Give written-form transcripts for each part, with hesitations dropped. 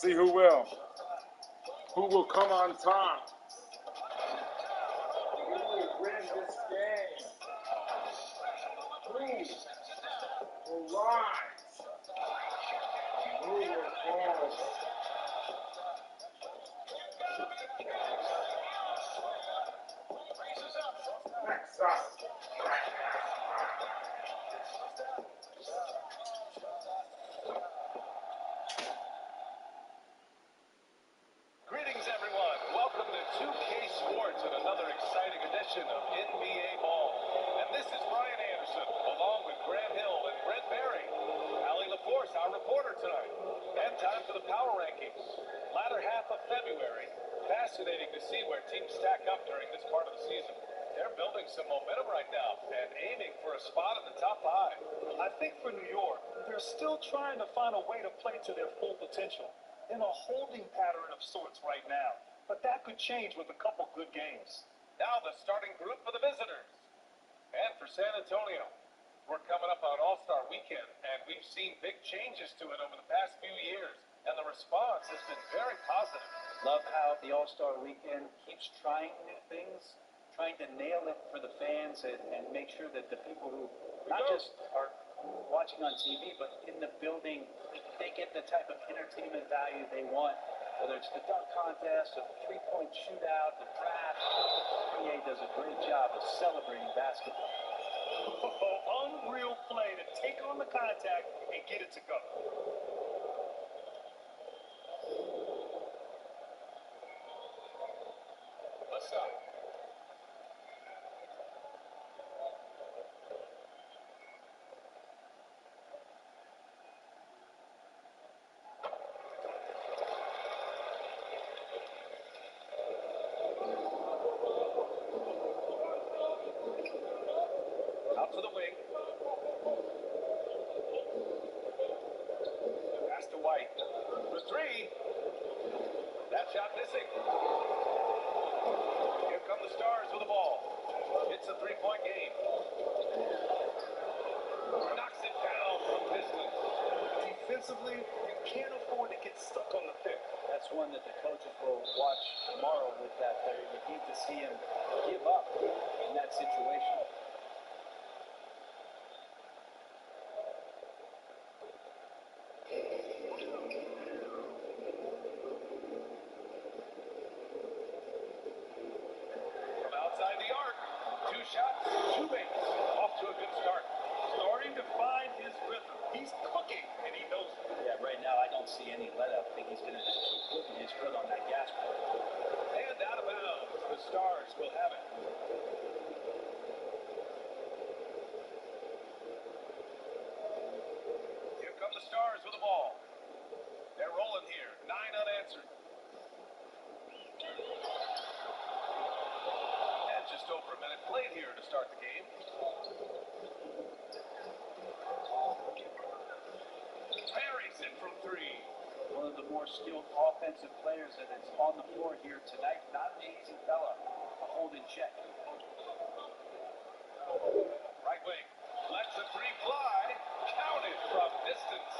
See who will. Who will come on top? Who will win this game? Who will rise? Who will fall? Next up. Greetings, everyone. Welcome to 2K Sports and another exciting edition of NBA Ball. And this is Brian Anderson, along with Grant Hill and Brent Berry. Allie LaForce, our reporter tonight. And time for the power rankings. Latter half of February. Fascinating to see where teams stack up during this part of the season. They're building some momentum right now and aiming for a spot in the top 5. I think for New York, they're still trying to find a way to play to their full potential. In a holding pattern of sorts right now, but that could change with a couple good games. Now the starting group for the visitors. And for San Antonio, we're coming up on All-Star Weekend, and we've seen big changes to it over the past few years, and the response has been very positive. Love how the All-Star Weekend keeps trying new things, trying to nail it for the fans and make sure that the people who not just are watching on TV, but in the building, they get the type of entertainment value they want, whether it's the dunk contest, a three-point shootout, the draft. RBA does a great job of celebrating basketball. Unreal play to take on the contact and get it to go. Let's stop. Out to the wing. Pass to White. For three. That shot missing. Here come the Stars with the ball. It's a three-point game. Knocks it down from distance. Defensively, you can't afford to get stuck on the pick. That's one that the coaches will watch tomorrow with that player. You need to see him give up in that situation. From outside the arc. 2 shots, 2 makes. Off to a good start. Starting to find his rhythm. He's cooking, and he knows it. Yeah, right now I don't see any let-up. I think he's going to just keep putting his foot on that gas pedal. And out of bounds. The Stars will have it. Here come the Stars with the ball. They're rolling here. 9 unanswered. And just over a minute played here to start the game. Buries it from 3. One of the more skilled offensive players that is on the floor here tonight. Not an easy fella to hold in check. Right wing. Lets the 3 fly. Counted from distance.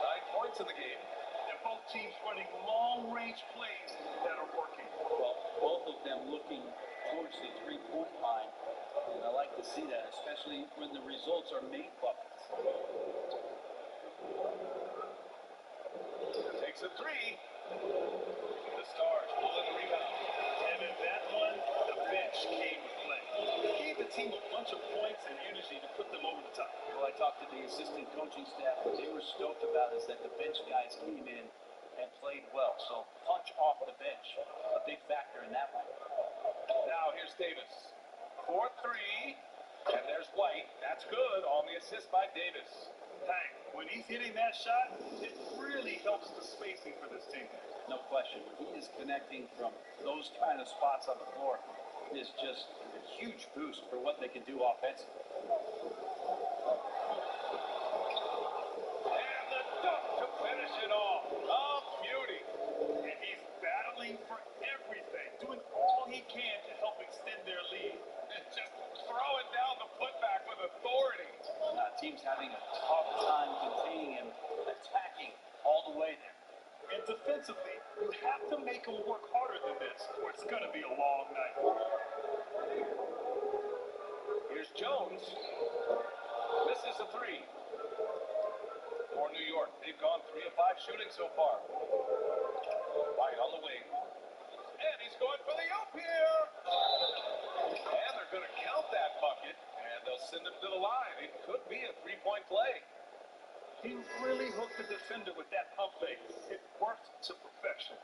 9 points in the game. And both teams running long-range plays that are working. Well, both of them looking towards the three-point line. And I like to see that, especially when the results are made buckets. Takes a 3. The Stars pulling the rebound. And in that one, the bench came to play. It gave the team a bunch of points and energy to put them over the top. Well, I talked to the assistant coaching staff. What they were stoked about is that the bench guys came in and played well. So punch off the bench, a big factor in that one. Now here's Davis. 4-3. And there's White. That's good on the assist by Davis. Dang, when he's hitting that shot, it really helps the spacing for this team. No question. He is connecting from those kind of spots on the floor. Is just a huge boost for what they can do offensively. And the dunk to finish it off. A beauty. And he's battling for everything, doing all he can to help extend their lead. And just throwing down the putback with authority. Teams having a tough time containing him, attacking all the way there. And defensively, you have to make them work harder than this, or it's going to be a long night. Here's Jones. Misses the three. For New York, they've gone 3 of 5 shooting so far. White on the wing. And he's going for the up here. And they're going to count that bucket, and they'll send him to the line. It could be a three-point play. He really hooked the defender with that pump fake. It worked to perfection.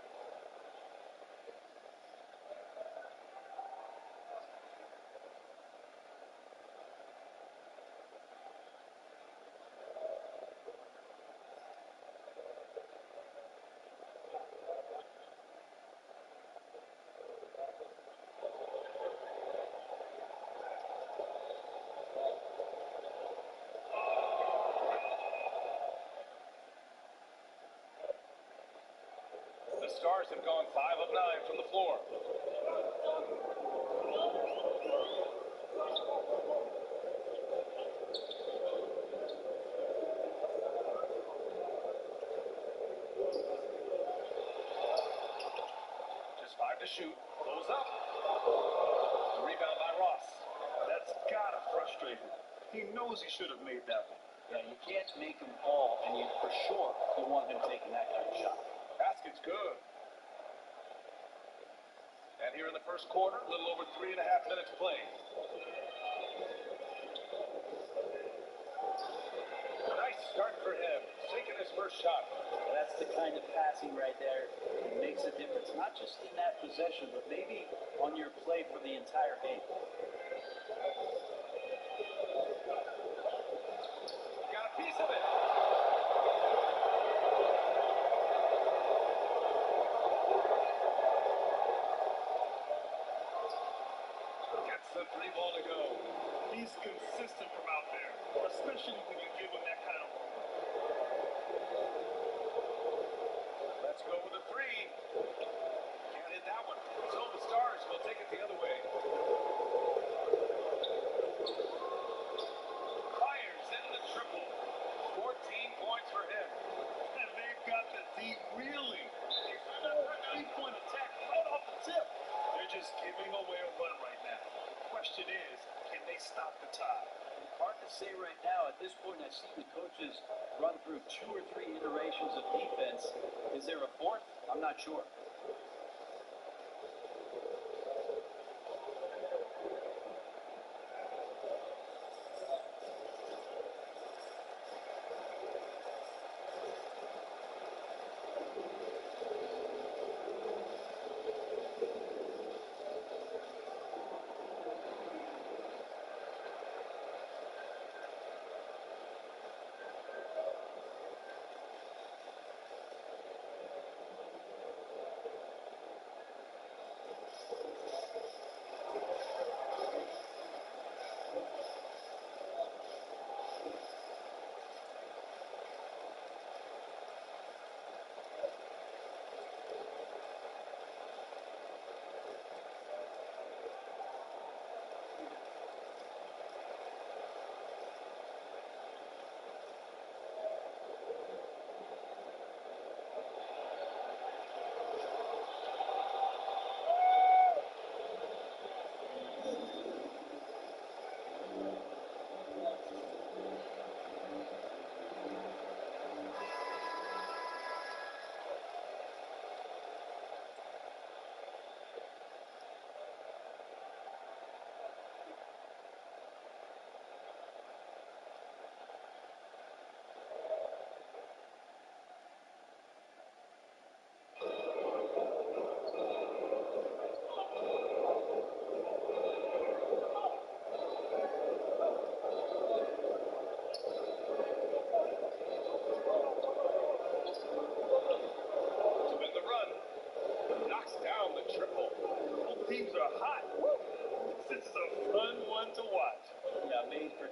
The Stars have gone 5 of 9 from the floor. Just 5 to shoot. Goes up. The rebound by Ross. That's gotta frustrate him. He knows he should have made that one. Yeah, you can't make them all, and you for sure you want him taking that kind of shot. Basket's good. And here in the first quarter, a little over 3.5 minutes played. Nice start for him. Taking his first shot. That's the kind of passing right there that makes a difference, not just in that possession, but maybe on your play for the entire game. Got a piece of it. Gets the 3 ball to go. He's consistent from out there, especially when you give him that kind of room. Let's go with a 3. Can't hit that one. So the Stars will take it the other way. Fires in the triple. 14 points for him. And they've got the deep reeling. A full three-point attack right off the tip. They're just giving away a run right now. The question is, can they stop the tide? Hard to say right now. At this point, I've seen the coaches run through 2 or 3 iterations of defense. Is there a fourth? I'm not sure.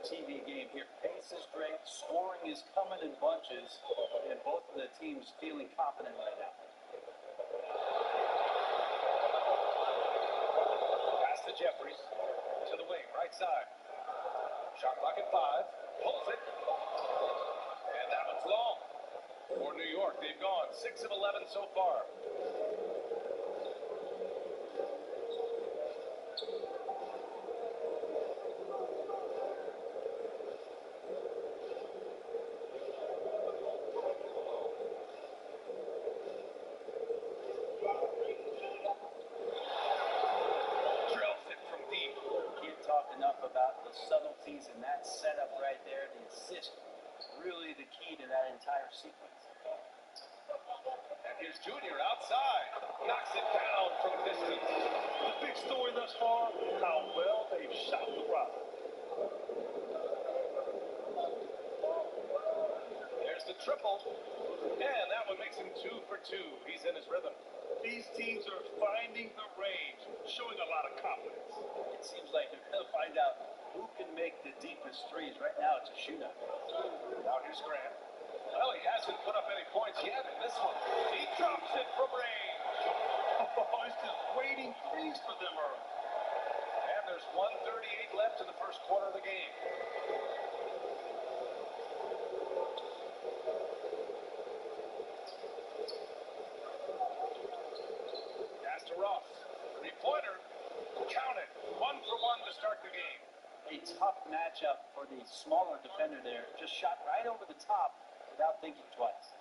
TV game here. Pace is great. Scoring is coming in bunches. And both of the teams feeling confident right now. Pass to Jeffries. To the wing, right side. Shot clock at 5. Pulls it. And that one's long. For New York, they've gone 6 of 11 so far. Drills it from deep. Can't talk enough about the subtleties in that setup right there. The assist, really the key to that entire sequence. And here's Junior outside. Knocks it down from distance. The big story thus far, how well they've shot the rock. There's the triple. And that one makes him 2 for 2. He's in his rhythm. These teams are finding the range, showing a lot of confidence. It seems like they're going to find out who can make the deepest threes. Right now, it's a shootout. Now here's Grant. Well, he hasn't put up any points yet in this one. He drops it from range. Oh, it's just waiting threes for them early. And there's 1:38 left in the first quarter of the game. Pass to Ross. Three-pointer. Count it. 1 for 1 to start the game. A tough matchup for the smaller defender there. Just shot right over the top without thinking twice.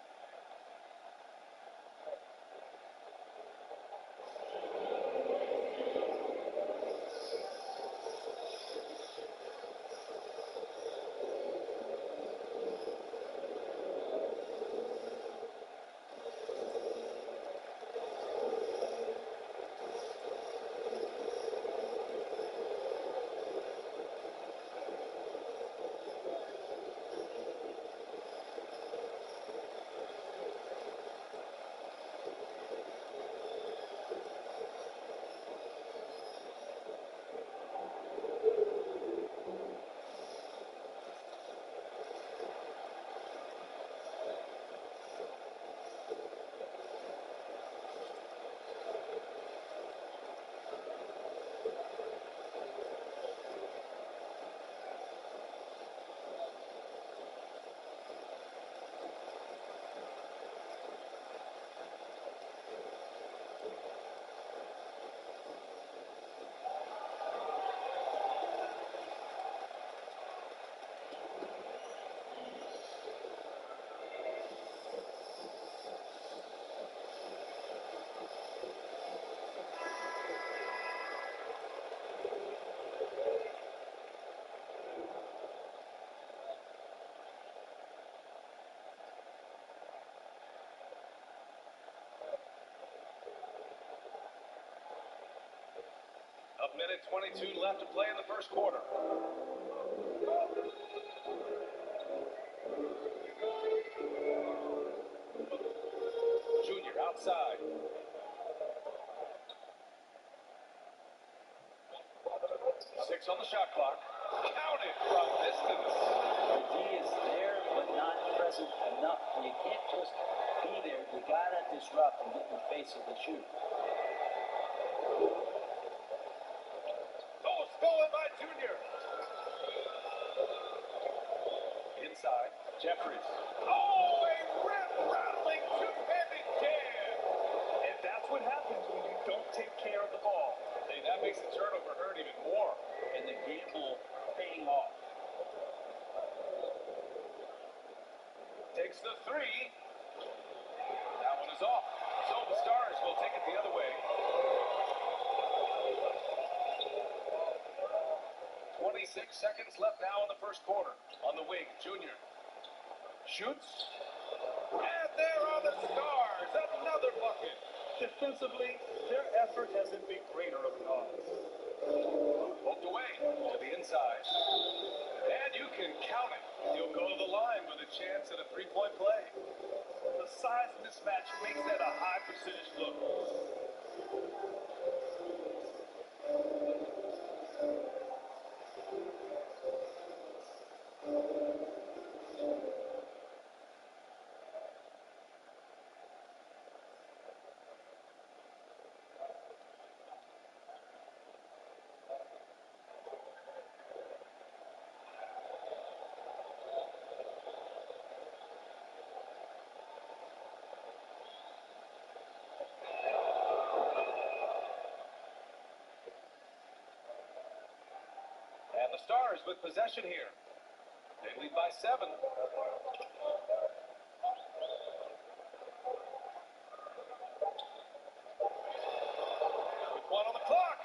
A minute 22 left to play in the first quarter. Junior outside. Six on the shot clock. Count it from distance. The D is there, but not present enough. You can't just be there. You gotta disrupt and get in the face of the shooter. Oh, stolen by Junior. Inside, Jeffries. Oh, a rip-rattling two-handed jam. And that's what happens when you don't take care of the ball. Hey, that makes the turnover hurt even more. And the gamble paying off. Takes the three. That one is off. So the Stars will take it the other way. 26 seconds left now in the first quarter. On the wing, Junior. Shoots. And there are the Stars. Another bucket. Defensively, their effort hasn't been great early on. Poked away to the inside. And you can count it. He'll go to the line with a chance at a three-point play. The size mismatch makes that a high percentage look. Stars with possession here. They lead by 7. With 1 on the clock.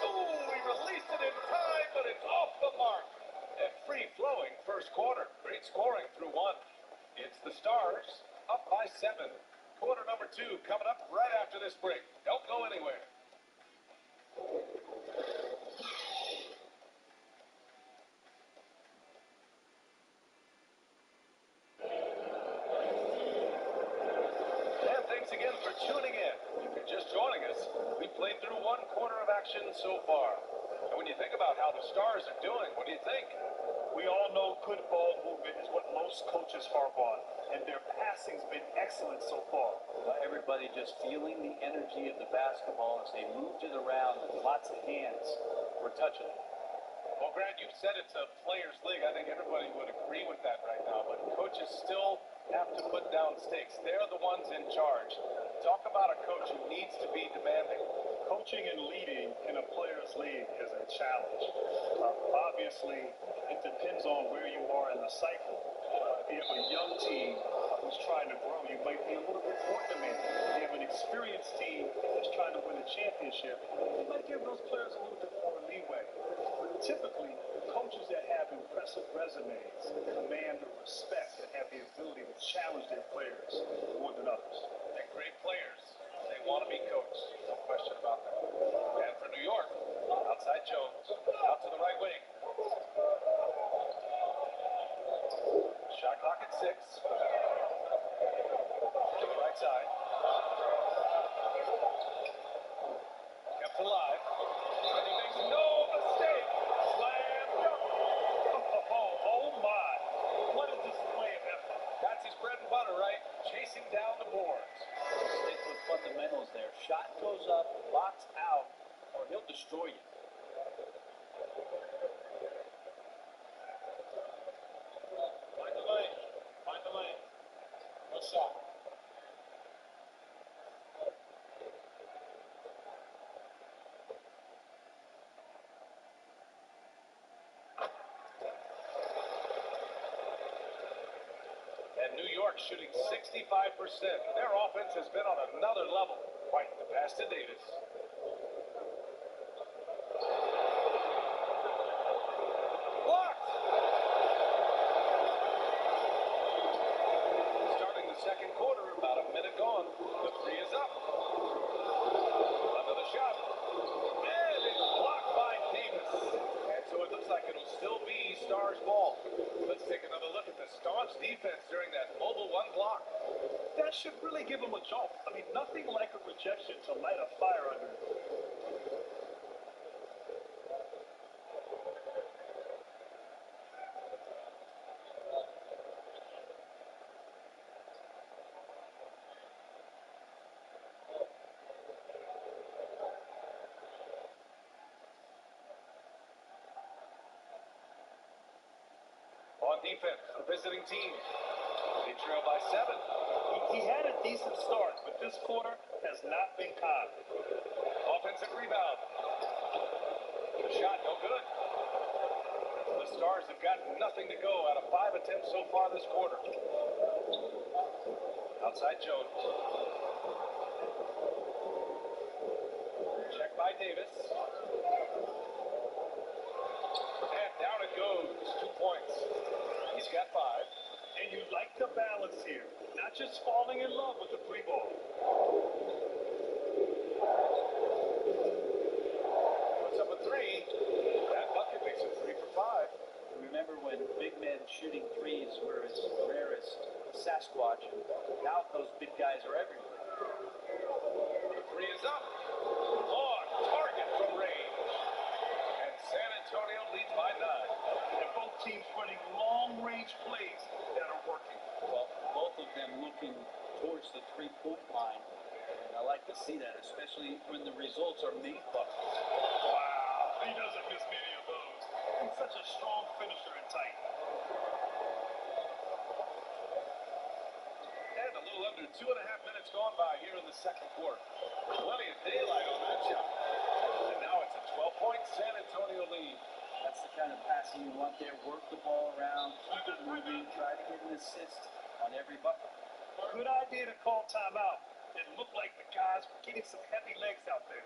Oh, he released it in time, but it's off the mark. A free-flowing first quarter. Great scoring through 1. It's the Stars up by 7. Quarter number 2 coming up right after this break. Don't go anywhere. And thanks again for tuning in. If you're just joining us, we've played through 1 quarter of action so far. And when you think about how the Stars are doing, what do you think? We all know good ball movement is what most coaches harp on, and their passing's been excellent so far. Everybody just feeling the energy of the basketball as they moved it around and lots of hands were touching it. Well, Grant, you've said it's a players' league. I think everybody would agree with that right now, but coaches still have to put down stakes. They're the ones in charge. Talk about a coach who needs to be demanding. Coaching and leading in a players' league is a challenge. Obviously, it depends on where you are in the cycle. If you have a young team who's trying to grow, you might be a little bit more demanding. If you have an experienced team that's trying to win a championship, you might give those players a little bit more leeway. But typically, coaches that have impressive resumes command the respect and have the ability to challenge their players more than others. They're great players. They want to be coached. No question about that. And for New York, outside Jones, out to the right wing. Shot clock at 6. To the right side. Kept alive. And he makes no mistake. Slam dunk. Oh my. What a display of effort. That's his bread and butter, right? Chasing down the boards. Stick with fundamentals there. Shot goes up, box out, or he'll destroy you. Find the lane. Find the lane. Good shot. And New York shooting 65%. Their offense has been on another level. Quite the pass to Davis. Blocked! Starting the second quarter, about a minute gone. The 3 is up. Another shot. And it's blocked by Davis. And so it looks like it'll still be Stars ball. Let's take another look at the staunch defense during that mobile 1 block. That should really give them a jolt. I mean, nothing like a rejection to light a fire under it. On defense, the visiting team. They trail by 7. He had a decent start, but this quarter has not been kind. Offensive rebound. The shot, no good. The Stars have got nothing to go out of 5 attempts so far this quarter. Outside Jones. Check by Davis. And down it goes. 2 points. He's got 5. And you like the balance here. Not just falling in love with the 3 ball. Puts up a 3. That bucket makes it 3 for 5. Remember when big men shooting threes were as rare as Sasquatch, and now those big guys are everywhere. The 3 is up. On target from range. And San Antonio leads by 9. And both teams running long-range plays that are working. Well, both of them looking towards the three-point line. And I like to see that, especially when the results are made buckets. Wow, he doesn't miss many of those. He's such a strong finisher and tight. And a little under 2.5 minutes gone by here in the second quarter. Plenty of daylight on that shot. And now it's a 12-point San Antonio lead. That's the kind of passing you want there. Work the ball around, keep it moving, try to get an assist on every bucket. Good idea to call timeout. It looked like the guys were getting some heavy legs out there.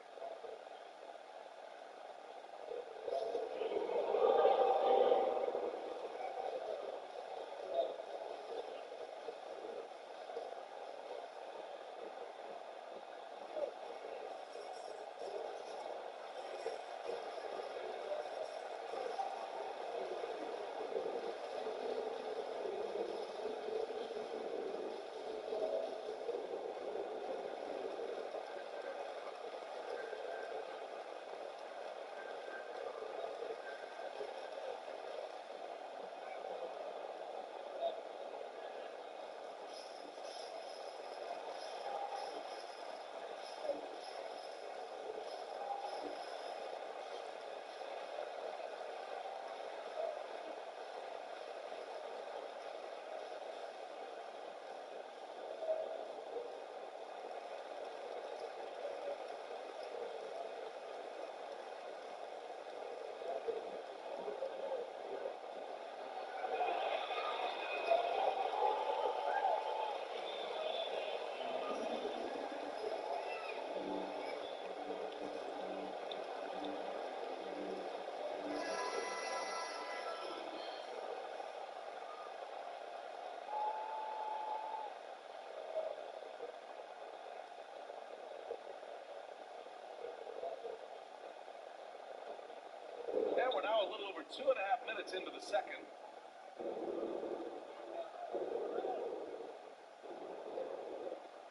And we're now a little over 2.5 minutes into the second.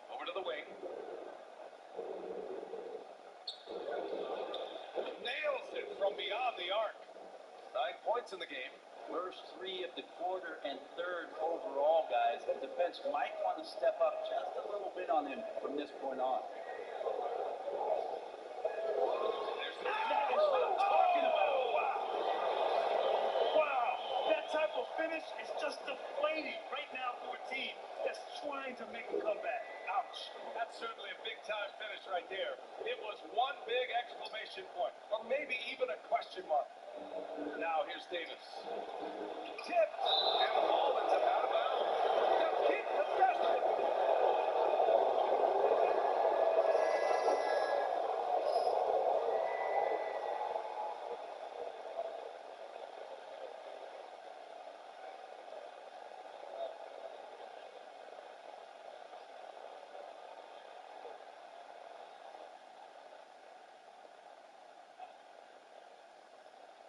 Over to the wing. Nails it from beyond the arc. 9 points in the game. First 3 of the quarter and third overall, guys. The defense might want to step up just a little bit on him from this point on. That is what I'm talking about. Wow. That type of finish is just deflating right now for a team that's trying to make a comeback. Ouch. That's certainly a big-time finish right there. It was one big exclamation point, or maybe even a question mark. Now here's Davis. Tipped, and the ball ends up out of bounds. Now keep the pressure.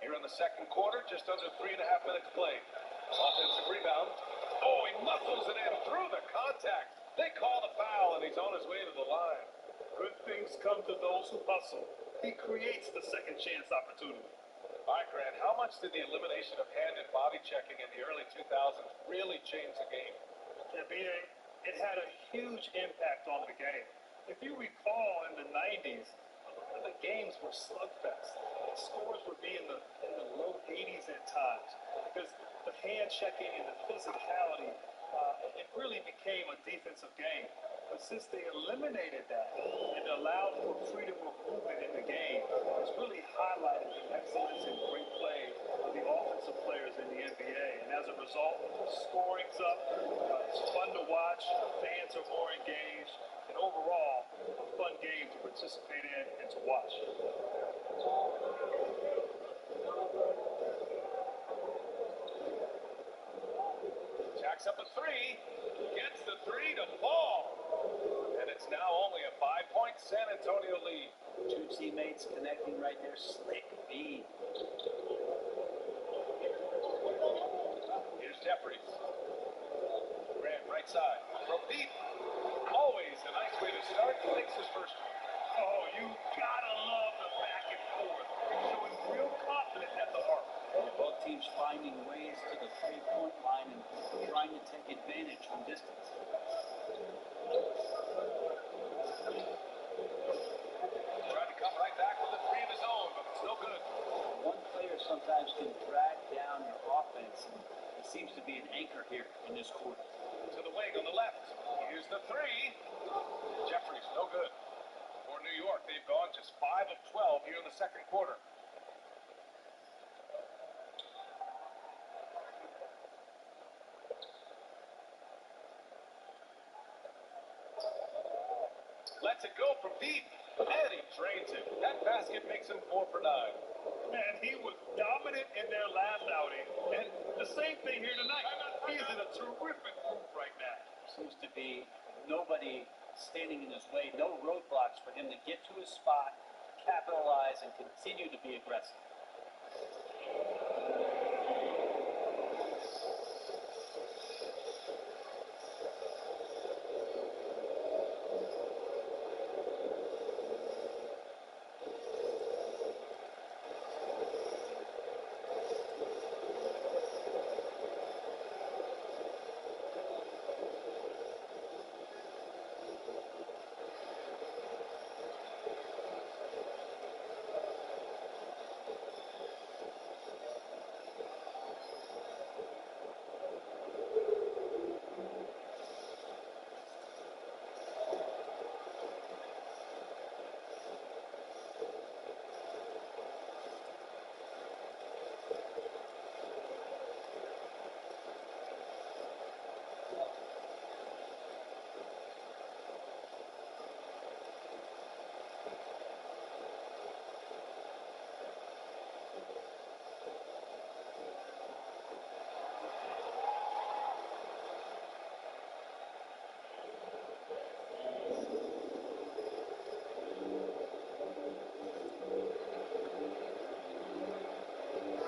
Here in the second quarter, just under 3.5 minutes played. Offensive rebound. Oh, he muscles it in through the contact. They call the foul, and he's on his way to the line. Good things come to those who hustle. He creates the second chance opportunity. All right, Grant, how much did the elimination of hand and body checking in the early 2000s really change the game? NBA, it had a huge impact on the game. If you recall, in the 90s, a lot of the games were slugfests. The scores would be in the low 80s at times because the hand checking and the physicality, it really became a defensive game. But since they eliminated that and allowed for freedom of movement in the game, it's really highlighted the excellence and great play of the offensive players in the NBA. And as a result, scoring's up, it's fun to watch, fans are more engaged, and overall, a fun game to participate in and to watch. Jacks up a 3, gets the 3 to fall. And it's now only a 5-point San Antonio lead. 2 teammates connecting right there. Slick B. Here's Jeffries. Grant, right side. From deep. Always a nice way to start. He makes his first one. Oh, you gotta love the back and forth. It's showing real confidence at the arc. Both teams finding ways to the 3-point line and trying to take advantage from distance. Tried to come right back with a 3 of his own, but it's no good. One player sometimes can drag down your offense, and he seems to be an anchor here in this quarter. To the wing on the left. Here's the 3. Jeffries, no good. For New York, they've gone just 5 of 12 here in the second quarter. Lets it go from deep, and he drains it. That basket makes him 4 for 9. Man, he was dominant in their last outing, and the same thing here tonight. He is in a terrific group right now. Seems to be nobody standing in his way, no roadblocks for him to get to his spot, capitalize, and continue to be aggressive.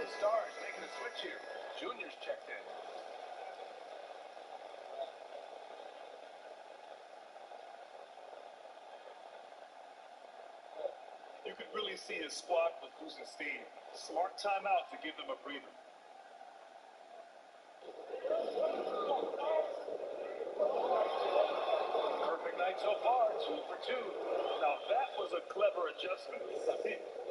Stars making a switch here. Junior's checked in. You could really see his squad was losing steam. Smart timeout to give them a breather. Perfect night so far, 2 for 2. Now that was a clever adjustment.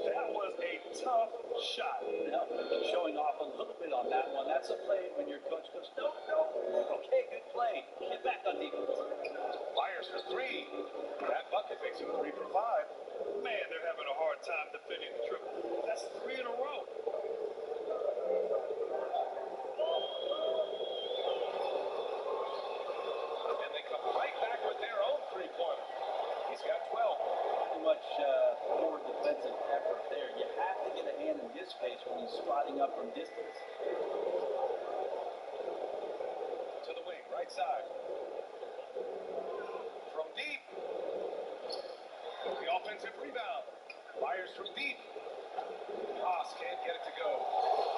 That was a tough shot. Now, showing off a little bit on that one. That's a play when your coach goes, no. Okay, good play. Get back on defense. Fires for 3. That bucket makes him 3 for 5. Man, they're having a hard time defending the triple. That's 3 in a row. And they come right back with their own 3-pointer. He's got 12. Pretty much poor defensive effort there. You have to get a hand in his face when he's spotting up from distance. To the wing, right side. From deep. The offensive rebound. Fires from deep. Haas can't get it to go.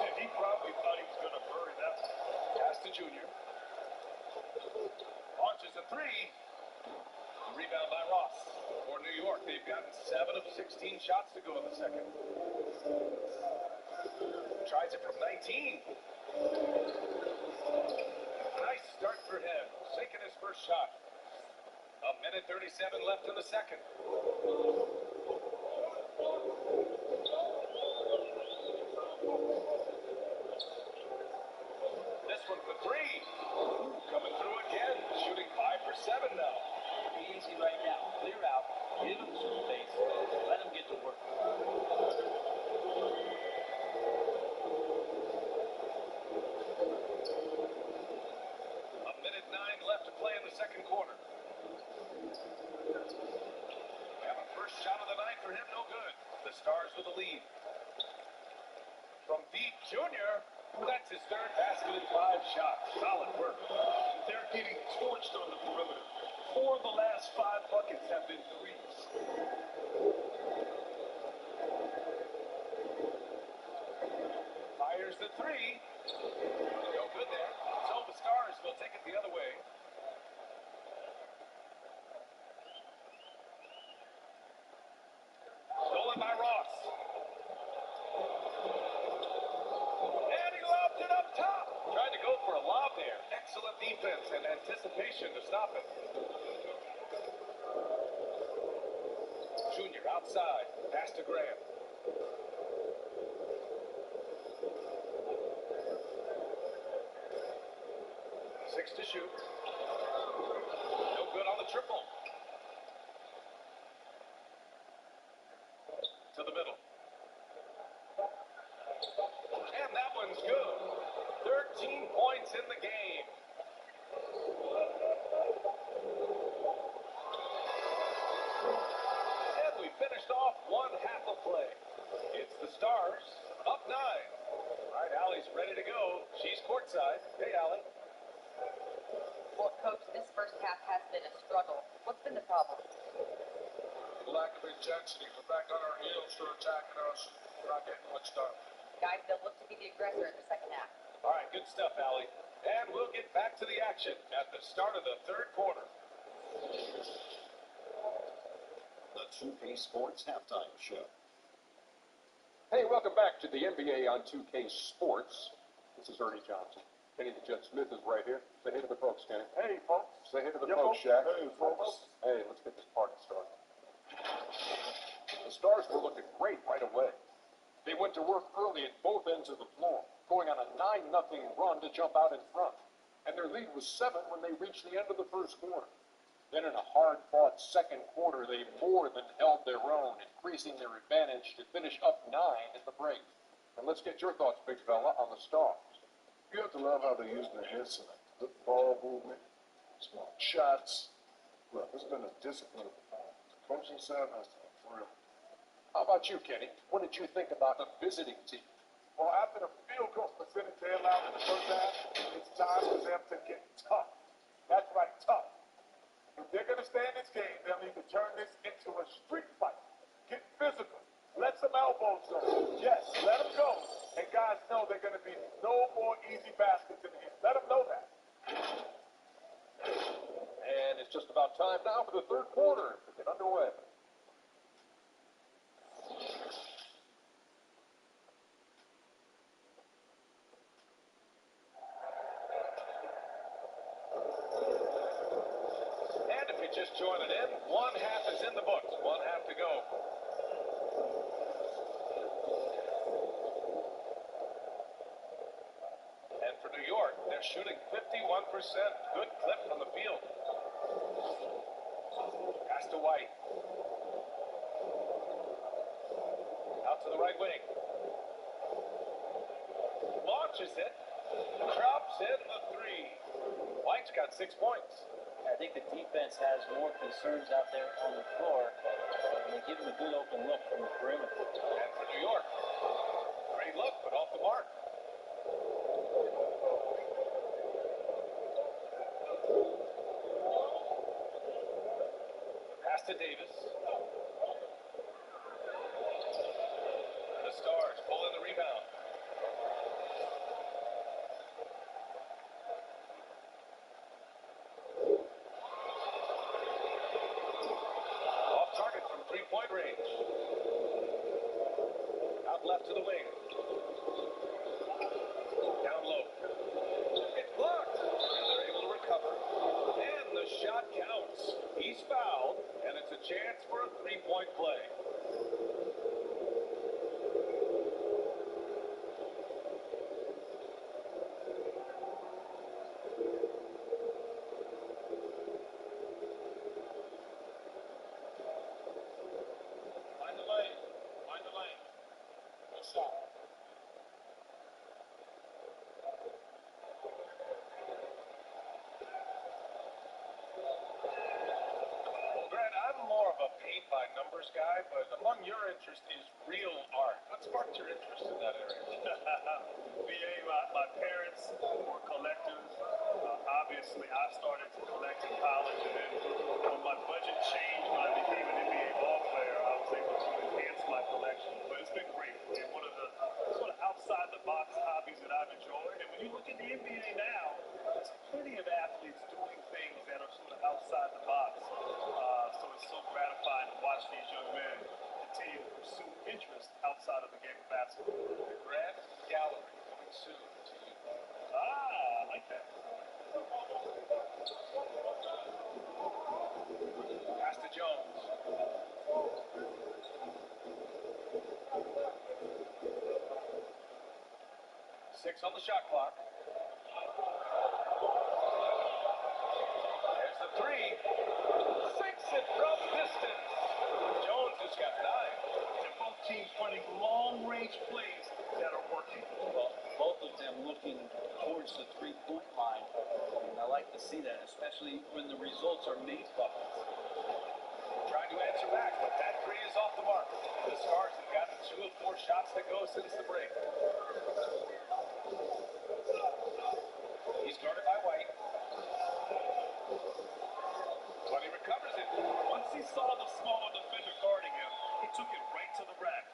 And he probably thought he was going to bury that one. Pass to Junior. Launches a 3. Rebound by Ross. For New York, they've gotten 7 of 16 shots to go in the second. Tries it from 19. Nice start for him. Sinking his first shot. 1:37 left in the second. This one for 3. Coming through again. Shooting 5 for 7 now. Easy right now. Clear out. Give him some space. Let him get to work. A minute 9 left to play in the second quarter. Have a first shot of the night for him, no good. The Stars with the lead. From deep, Junior. That's his third basket in 5 shots. Solid work. They're getting torched on the perimeter. 4 of the last 5 buckets have been threes. Fires the 3. No good there. So the Stars will take it the other way. Stolen by Ross. And he lobbed it up top. Tried to go for a lob there. Excellent defense and anticipation to stop him. Junior outside. Pass to Graham. Six to shoot. No good on the triple. To the middle. And that one's good. 13 points in the game. one half of play. It's the Stars up 9. All right, Allie's ready to go. She's courtside. Hey, Allie. Well, Coach, this first half has been a struggle. What's been the problem? Lack of intensity. We're back on our heels. They're attacking us. We're not getting much done. Guys, they'll look to be the aggressor in the second half. All right, good stuff, Allie. And we'll get back to the action at the start of the third quarter. The 2K Sports Halftime Show. Hey, welcome back to the NBA on 2K Sports. This is Ernie Johnson. Kenny the Jet Smith is right here. Say hey to the folks, Kenny. Hey, folks. Say hey to the Yeah, folks, folks. Shaq. Hey, folks. Hey, let's get this party started. The Stars were looking great right away. They went to work early at both ends of the floor, going on a 9-0 run to jump out in front. And their lead was 7 when they reached the end of the first quarter. Then in a hard-fought second quarter, they more than held their own, increasing their advantage to finish up 9 at the break. And let's get your thoughts, big fella, on the Stars. You have to love how they use their heads tonight. Good ball movement, small shots. Look, it's been a disciplined performance. The coaching staff has to be thrilled. How about you, Kenny? What did you think about the visiting team? Well, after the field goal percentage they allowed in the first half, it's time for them to get tough. That's right, tough. If they're going to stay in this game, they'll need to turn this into a street fight. Get physical. Let some elbows go. Yes, let them go. And guys know they're going to be no more easy baskets in the game. Let them know that. And it's just about time now for the third quarter to get underway. And if you're just joining in, one half is in the books. One half to go. And for New York, they're shooting 51%. Good clip from the field. Pass to White. Out to the right wing. Launches it. Drops in the 3. White's got 6 points. I think the defense has more concerns out there on the floor, and they give them a good open look from the perimeter. And for New York, great look, but off the mark. Pass to Davis. The Stars pull in the rebound. Off target from three-point range. Out left to the wing. Down low. It's blocked. And they're able to recover. And the shot counts. He's fouled, and it's a chance for a three-point play. Find the lane. Find the lane. Good shot. Well, Grant, I'm more of a paint-by-numbers guy, but among your interest is real art. What sparked your interest in that area? BA, my parents were collectors. Obviously, I started to collect in college, and then when my budget changed when I became an NBA ball player, I was able to enhance my collection. But it's been great. And one of the sort of outside-the-box hobbies that I've enjoyed. And when you look at the NBA now, there's plenty of athletes doing things that are sort of outside the box. So it's so gratifying to watch these young men continue to pursue interest outside of the game of basketball. The Grant Gallery coming soon to you. I like that. Pass to Jones. Six on the shot clock. There's the 3. Sinks it from distance. Jones has got 9. And both teams running long-range plays that are working. Well, both of them looking towards the three-point line, and I like to see that, especially when the results are made buckets. Trying to answer back, but that three is off the mark. The Stars have gotten 2 of 4 shots to go since the break. He's guarded by White. But he recovers it. Once he saw the smaller defender guarding him, he took it right to the rack.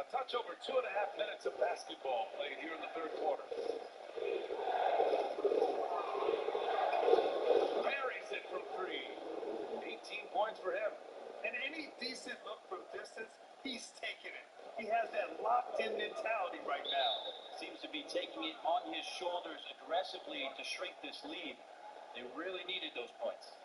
A touch over 2.5 minutes of basketball played here in the third quarter. Buries it from 3. 18 points for him. And any decent look from distance, he's taking it. He has that locked-in mentality right now. Seems to be taking it on his shoulders aggressively to shrink this lead. They really needed those points.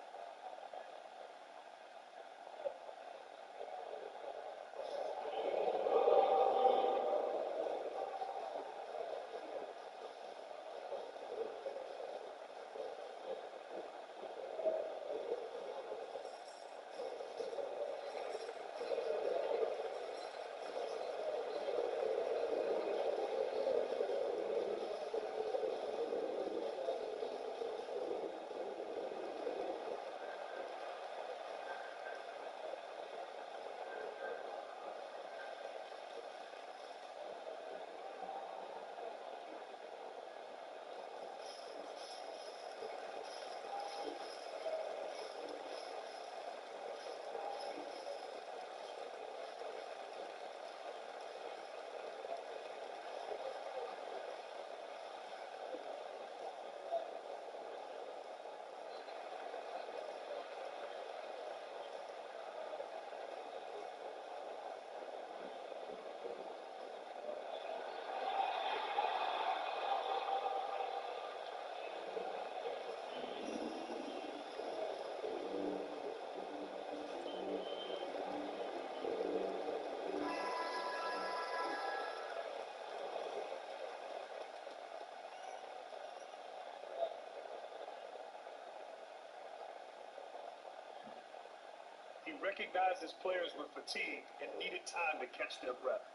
He recognized his players were fatigued and needed time to catch their breath.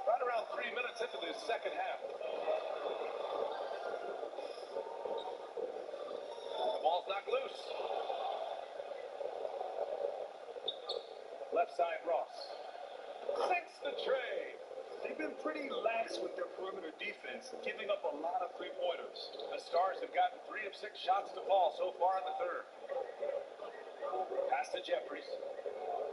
Right around 3 minutes into this second half. The ball's knocked loose. Left side, Ross. Sinks the tray. They've been pretty lax with their perimeter defense, giving up a lot of three-pointers. The Stars have gotten 3 of 6 shots to fall so far in the third. Pass to Jeffries.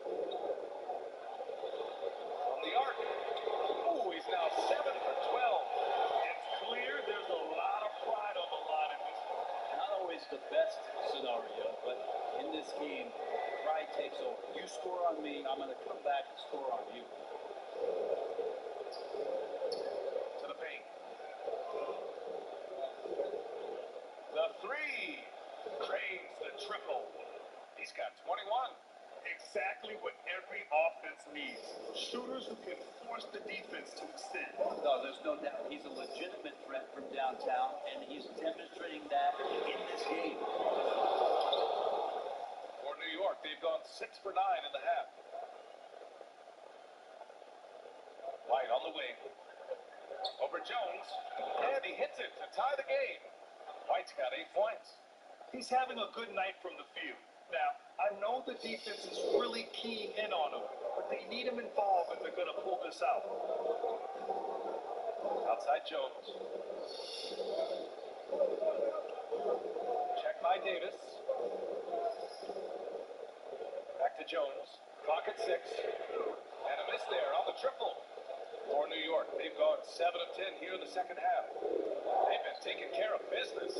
From the arc. Ooh, he's now 7 for 12. It's clear there's a lot of pride on the line in this one. Not always the best scenario, but in this game, pride takes over. You score on me, I'm going to come back and score on you. To the paint. The 3. Craves the triple. He's got 21. Exactly what every offense needs. Shooters who can force the defense to extend. No, there's no doubt. He's a legitimate threat from downtown, and he's demonstrating that in this game. For New York, they've gone 6 for 9 in the half. White on the wing. Over Jones. And he hits it to tie the game. White's got 8 points. He's having a good night from the field. Now, I know the defense is really keying in on him, but they need him involved if they're going to pull this out. Outside Jones. Check by Davis. Back to Jones. Clock at 6. And a miss there on the triple. For New York, they've gone 7 of 10 here in the second half. They've been taking care of business.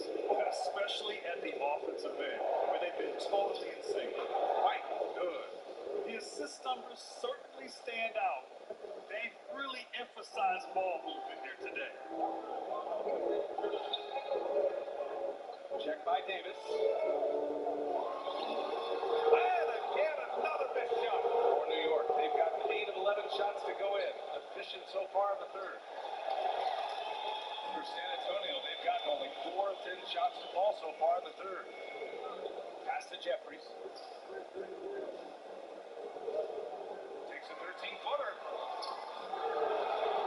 Especially at the offensive end, where they've been totally in sync. White, good. The assist numbers certainly stand out. They've really emphasized ball movement here today. Check by Davis. And again, another missed shot for New York. They've gotten 8 of 11 shots to go in. Efficient so far in the third. For San Antonio, they've gotten only 4 of 10 shots to fall so far in the third. Pass to Jeffries. Takes a 13-footer.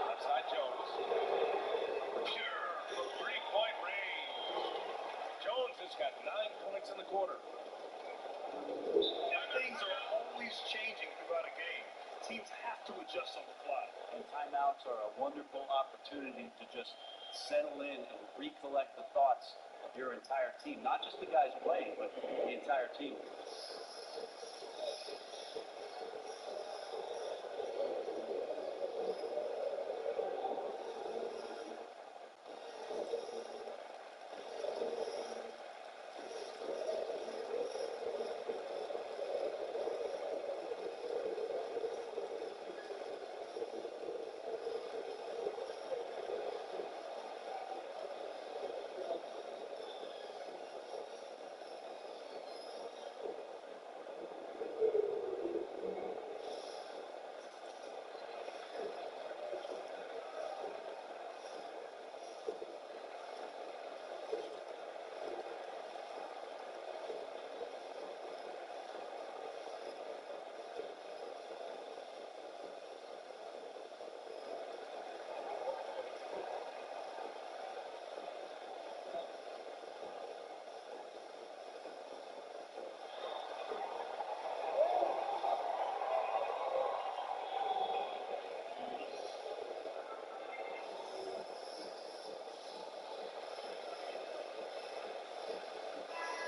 Left side Jones. Pure 3-point range. Jones has got 9 9 points in the quarter. And things are always changing throughout a game. Teams have to adjust on the fly. And timeouts are a wonderful opportunity to just settle in and recollect the thoughts of your entire team. Not just the guys playing, but the entire team.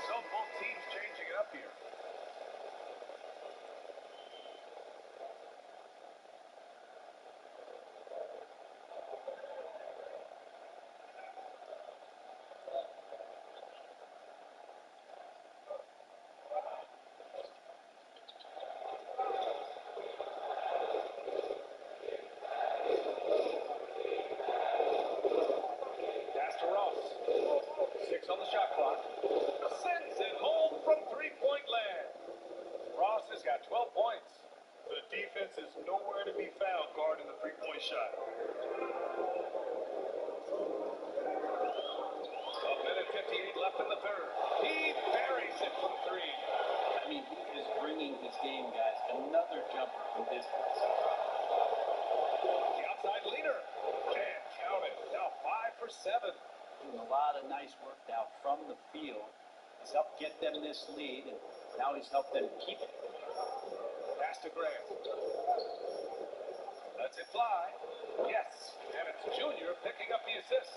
So both teams changing it up here. Pass to Ross. 6 on the shot clock. Sends it home from three-point land. Ross has got 12 points. The defense is nowhere to be found guarding the three-point shot. A minute 58 left in the third. He buries it from 3. I mean, he is bringing his game, guys. Another jumper from distance. The outside leader. And count it. Now 5 for 7. Doing a lot of nice work now from the field. He's helped get them this lead, and now he's helped them keep it. Pass to Grant. Lets it fly. Yes. And it's Junior picking up the assist.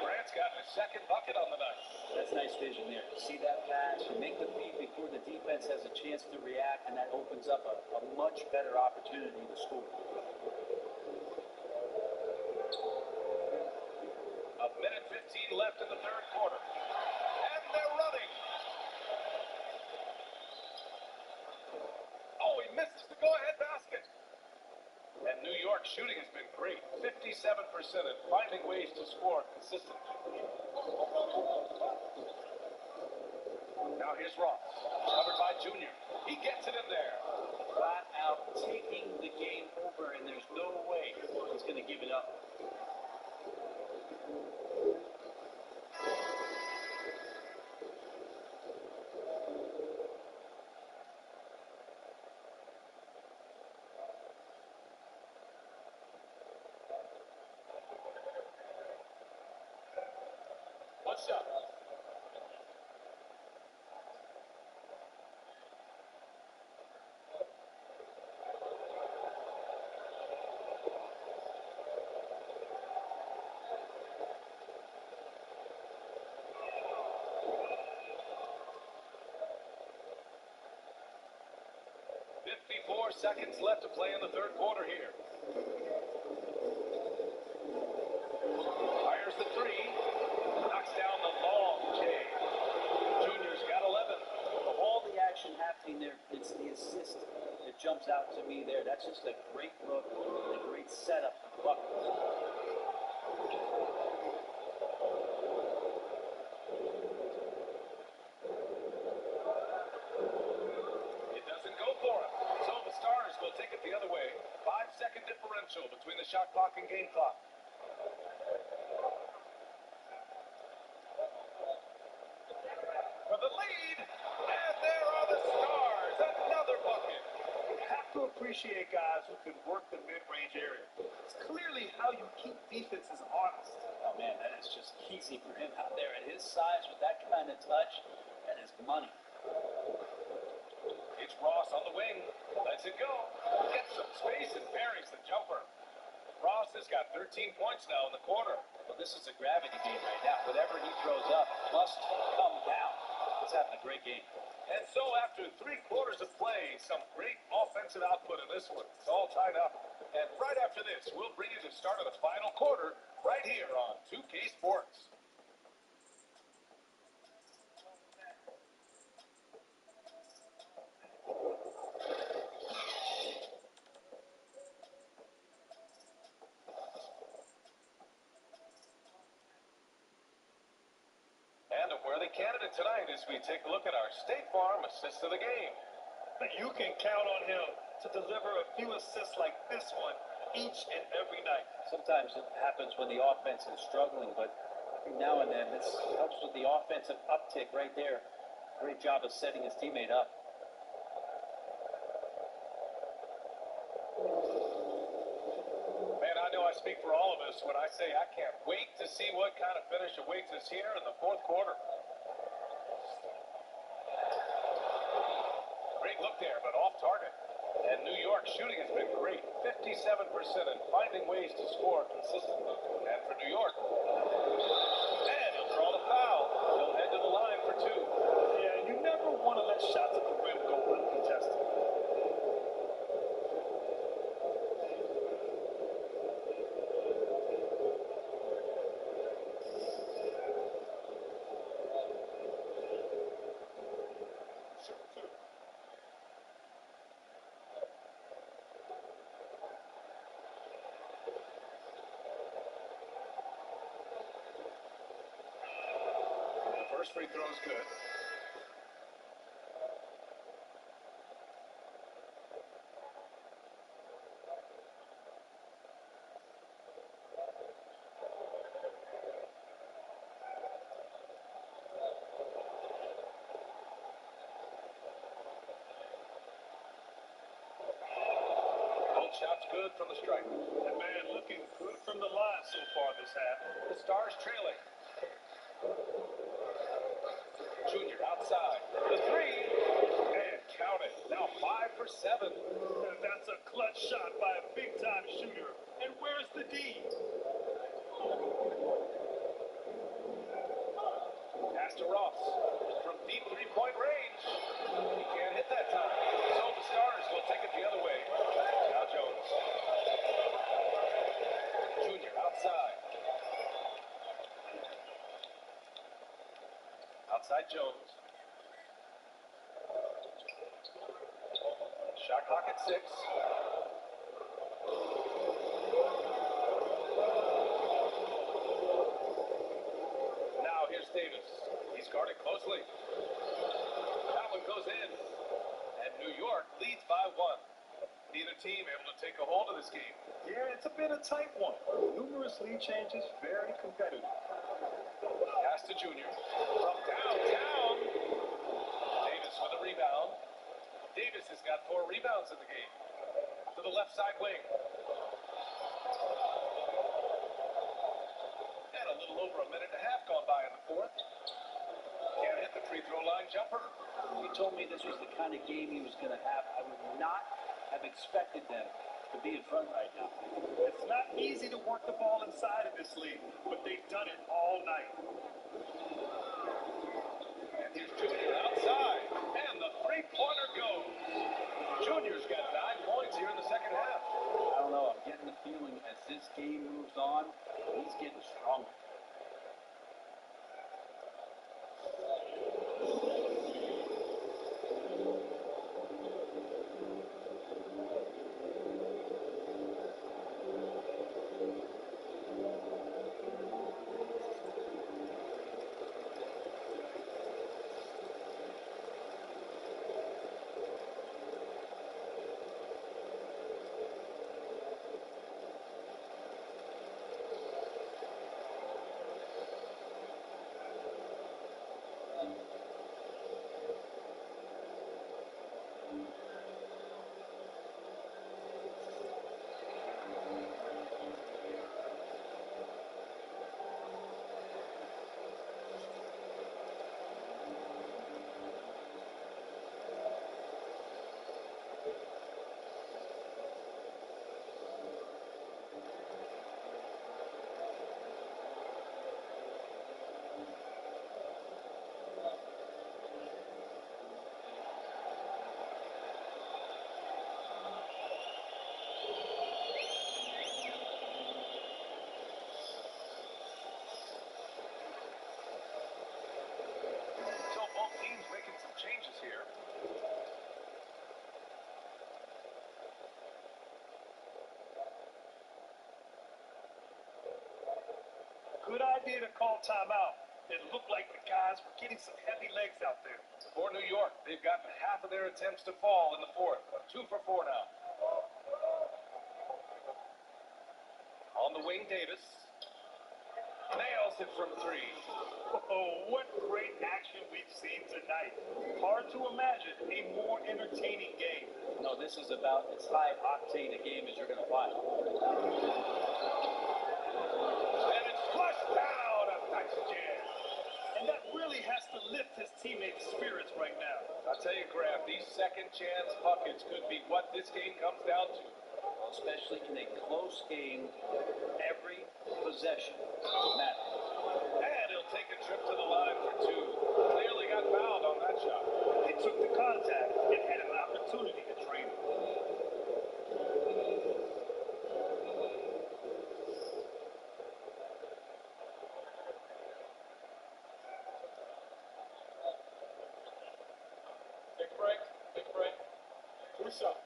Grant's gotten his second bucket on the night. That's nice vision there. You see that pass, you make the feed before the defense has a chance to react, and that opens up a much better opportunity to score. A minute 15 left in the third quarter. And they're running. Oh, he misses the go-ahead basket. And New York's shooting has been great. 57% and finding ways to score consistently. Now here's Ross. Covered by Junior. He gets it in there. Flat out taking the game over, and there's no way he's going to give it up. One shot. Seconds left to play in the third quarter here. Fires the 3. Knocks down the long J. Junior's got 11. Of all the action happening there, it's the assist that jumps out to me there. That's just a great look, a great setup for Bucket. Will take it the other way. 5-second differential between the shot clock and game clock. For the lead, and there are the Stars. Another bucket. You have to appreciate guys who can work the mid-range area. It's clearly how you keep defenses honest. Oh man, that is just easy for him out there at his size with that kind of touch. money. It's Ross on the wing. Lets it go. Gets some space and buries the jumper. Ross has got 13 points now in the corner. Well, this is a gravity game right now. Whatever he throws up must come down. He's having a great game. And so after 3 quarters of play, some great offensive output in this one. It's all tied up. And right after this, we'll bring you the start of the final quarter right here on 2K Sports. And a worthy candidate tonight as we take a look at our State Farm assist of the game. You can count on him to deliver a few assists like this one each and every night. Sometimes it happens when the offense is struggling, but every now and then this helps with the offensive uptick right there. Great job of setting his teammate up. Man, I know I speak for all of us when I say I can't wait to see what kind of finish awaits us here in the fourth quarter. Great look there, but off target. And New York shooting has been great. 57% and finding ways to score consistently. And for New York, and he'll draw the foul. He'll head to the line for 2. Yeah, you never want to let shots at the rim go uncontested. First free throw is good. Both shots good from the stripe. And man, looking good from the line so far this half. The Stars trailing. Junior outside. The 3. And count it. Now 5 for 7. And that's a clutch shot by a big-time shooter. And where's the D? Pass to Ross. From deep three-point range. He can't hit that time. So the Stars will take it the other way. Now Jones. Junior outside. Outside Jones. Shot clock at 6. Now here's Davis. He's guarded closely. That one goes in. And New York leads by 1. Neither team able to take a hold of this game. Yeah, it's a bit of tight one. Numerous lead changes, very competitive. Pass to Junior. From downtown. Davis with a rebound. Davis has got 4 rebounds in the game. To the left side wing. And a little over a minute and a half gone by in the fourth. Can't hit the free throw line jumper. He told me this was the kind of game he was going to have. I would not have expected them to be in front right now. It's not easy to work the ball inside of this league, but they've done it all night. And here's Junior outside. And the three-pointer goes. Junior's got 9 points here in the second half. I don't know. I'm getting the feeling as this game moves on, he's getting stronger. idea to call timeout. It looked like the guys were getting some heavy legs out there. For New York, they've gotten half of their attempts to fall in the fourth. 2 for 4 now. On the wing, Davis. Nails it from 3. Oh, what great action we've seen tonight. Hard to imagine a more entertaining game. No, this is about as high octane a game as you're going to find. And it's flushed down. A nice jam. And that really has to lift his teammates' spirits right now. I'll tell you, Graham, these second chance buckets could be what this game comes down to. Especially in a close game, every possession matters. And he'll take a trip to the line for 2. Clearly got fouled on that shot. They took the contact and had an opportunity to drain it. Big break, big break. 2 shots.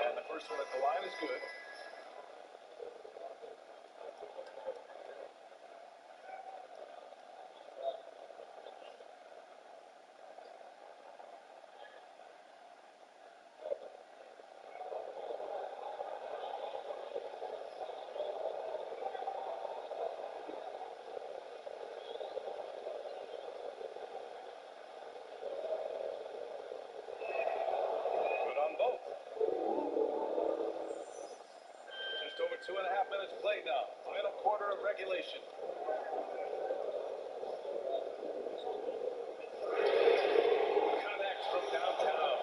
And the first one at the line is good. Good on both. Just over 2.5 minutes played now. Final quarter of regulation. Connects from downtown.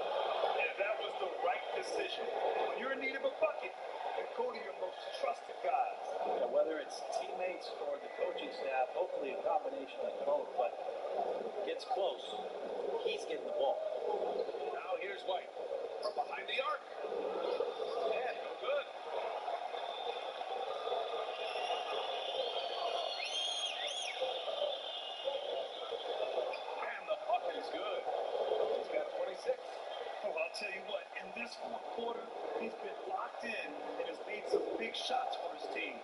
And that was the right decision. When you're in need of a bucket, you go to your most trusted guys. Yeah, whether it's teammates or the coaching staff, hopefully a combination of both, but gets close. He's getting the ball. Now here's White from behind the arc. And no good. And the bucket is good. He's got 26. Oh, I'll tell you what, in this fourth quarter, he's been locked in and has made some big shots for his team.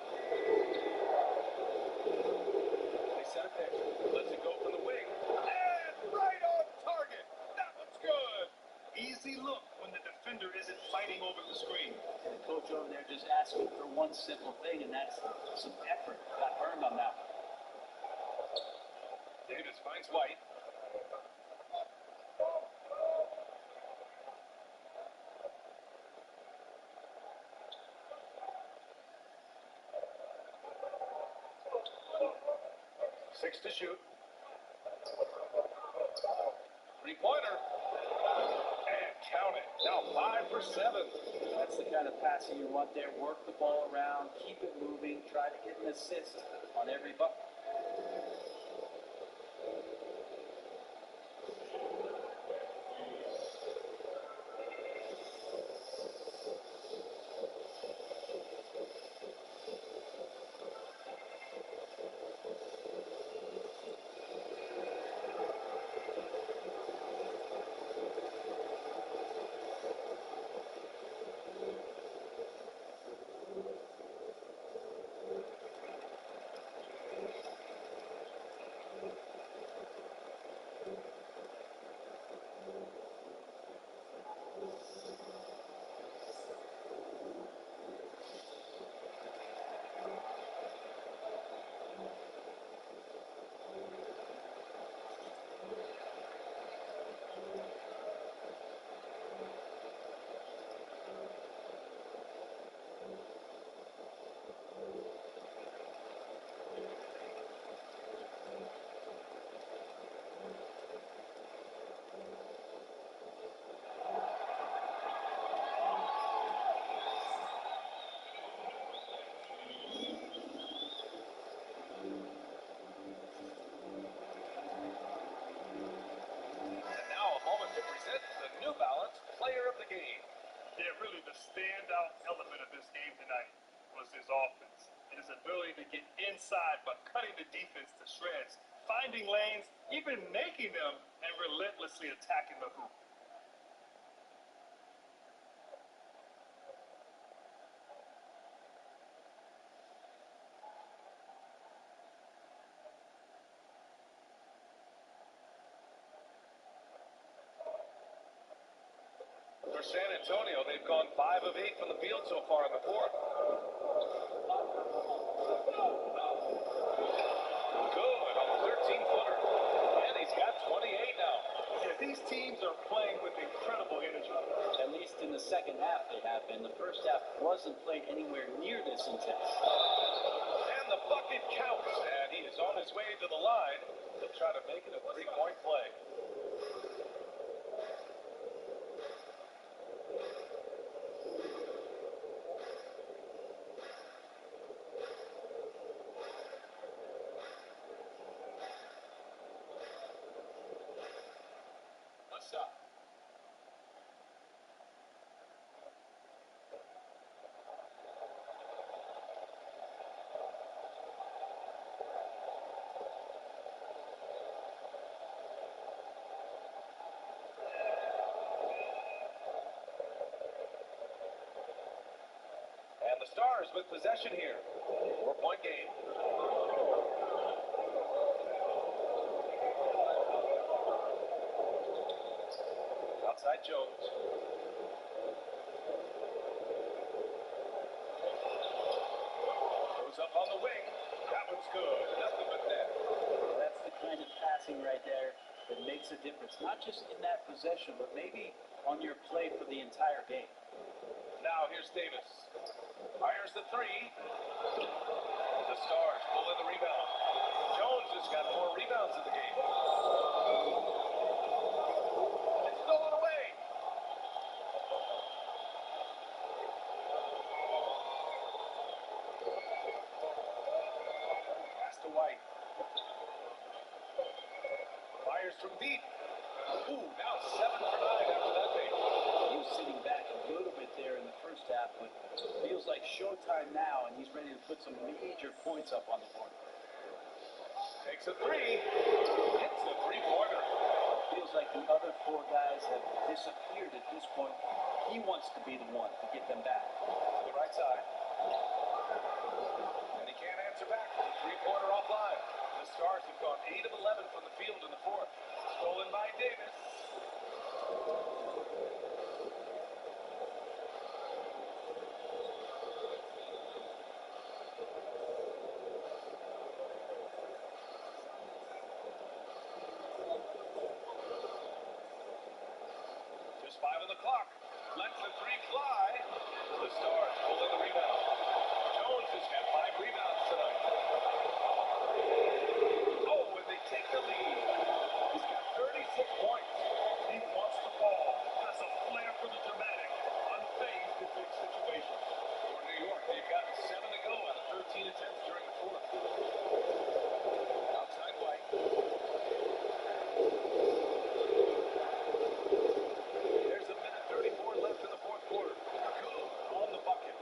They set a pick. Lets it go from the wing. And right on target. That one's good. Easy look when the defender isn't fighting over the screen. The coach over there just asking for one simple thing, and that's some effort. Got burned on that one. Davis finds White. Six to shoot. 3-pointer. And count it. Now 5 for 7. That's the kind of passing you want there. Work the ball around, keep it moving, try to get an assist on every bucket. Yeah, really the standout element of this game tonight was his offense. and his ability to get inside by cutting the defense to shreds, finding lanes, even making them, and relentlessly attacking the hoop. For San Antonio, they've gone 5 of 8 from the field so far in the fourth. Good on the 13-footer. And he's got 28 now. Yeah, these teams are playing with incredible energy. At least in the second half they have been. The first half wasn't played anywhere near this intense. And the bucket counts. And he is on his way to the line to try to make it a 3-point play. Stop. And the Stars with possession here. 4-point game. Outside Jones. Goes up on the wing. That one's good. Nothing but net. That's the kind of passing right there that makes a difference. Not just in that possession, but maybe on your play for the entire game. Now here's Davis. Fires the 3. The Stars pull in the rebound. Jones has got more rebounds in the game. It's stolen away. Pass to White. Fires from deep. Ooh, now 7 for 9 after that make. He was sitting back a little bit there in the first half, but feels like showtime now, and he's ready to put some major points up on the board. Takes a 3. Hits a 3-pointer. Feels like the other 4 guys have disappeared at this point. He wants to be the one to get them back. To the right side. And he can't answer back. 3-pointer offline. The Stars have gone 8 of 11 from the field in the fourth. Stolen by Davis. Just 5 on the clock. Lets the 3 fly. The Stars pull in the rebound. Jones has got 5 rebounds tonight. Oh, and they take the lead. He's got 36 points. He wants the ball, has a flair for the dramatic, unfazed in big situations. For New York, they've got 7 to go out of 13 attempts during the fourth. Outside White. There's a minute 34 left in the fourth quarter. Good on the bucket.